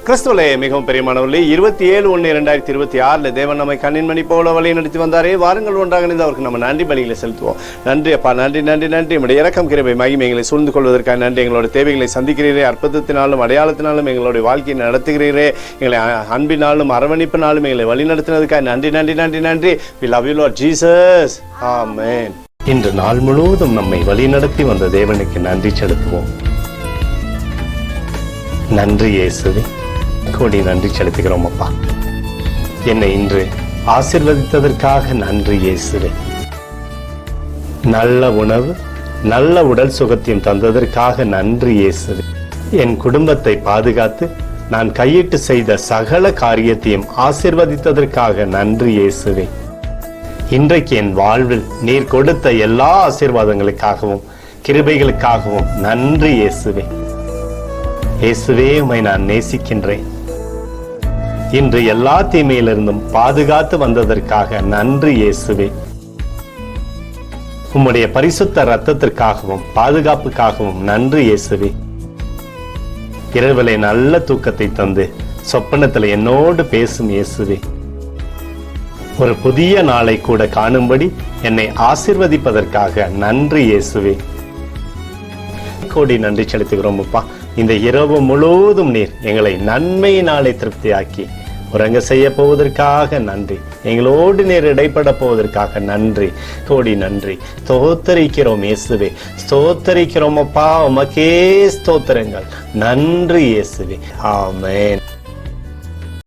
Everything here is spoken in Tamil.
கிறிஸ்துவிலே மிகவும் பெரியமானவர்களே, 27/1/2026 தேவன் நம்மை கண்ணின்மணி போல வழி நடத்தி வந்தாரே. வாருங்கள் ஒன்றாக இணைந்து அவருக்கு நம்ம நன்றி பலிகளை செலுத்துவோம். நன்றி அப்பா, நன்றி நன்றி நன்றி. நம்முடைய இரக்கம் கிருபை மகிமை எங்களை சூழ்ந்து கொள்வதற்காக நன்றி. எங்களோட தேவைகளை சந்திக்கிறீரே, அற்புதத்தினாலும் அடையாளத்தினாலும் எங்களுடைய வாழ்க்கையை நடத்துகிறீரே. எங்களை அன்பினாலும் அரவணைப்பினாலும் எங்களை வழி நடத்தினதுக்காக நன்றி நன்றி நன்றி நன்றி. We love you Lord Jesus. Amen. இன்று நாள் முழுவதும் நம்மை வழி நடத்தி வந்த தேவனுக்கு நன்றி செலுத்துவோம். நன்றி இயேசுவே, கோடி நன்றி செலுத்துகிறோம் அப்பா. என்னை இன்று ஆசீர்வதித்ததற்காக நன்றி இயேசுவே. நல்ல உணவு, நல்ல உடல் சுகத்தையும் தந்ததற்காக நன்றி இயேசுவே. என் குடும்பத்தை பாதுகாத்து நான் கையிட்டு செய்த சகல காரியத்தையும் ஆசீர்வதித்ததற்காக நன்றி இயேசுவே. இன்றைக்கு என் வாழ்வில் நீர் கொடுத்த எல்லா ஆசீர்வாதங்களுக்காகவும் கிருபைகளுக்காகவும் நன்றி இயேசுவே. இயேசுவே, உம்மை நான் நேசிக்கின்றேன். இன்று எல்லா தீமையிலிருந்தும் பாதுகாத்து வந்ததற்காக நன்றி இயேசுவே. உம்முடைய பரிசுத்த இரத்தத்திற்காகவும் பாதுகாப்புக்காகவும் நன்றி இயேசுவே. இரவிலே நல்ல தூக்கத்தை தந்து சொப்பனத்தில் என்னோடு பேசும் இயேசுவே. ஒரு புதிய நாளை கூட காணும்படி என்னை ஆசீர்வதிப்பதற்காக நன்றி இயேசுவே. கோடி நன்றி செலுத்துகிறோம் அப்பா. இந்த இரவு முழுவதும் நீர் எங்களை நன்மையினாலே திருப்தியாக்கி உறங்க செய்ய போவதற்காக நன்றி. எங்களோடு நீர் இடைப்பட போவதற்காக நன்றி, கோடி நன்றி. ஸ்தோத்தரிக்கிறோம் இயேசுவே, ஸ்தோத்தரிக்கிறோம் அப்பா. உமக்கே ஸ்தோத்திரங்கள். நன்றி இயேசுவே. ஆமென்.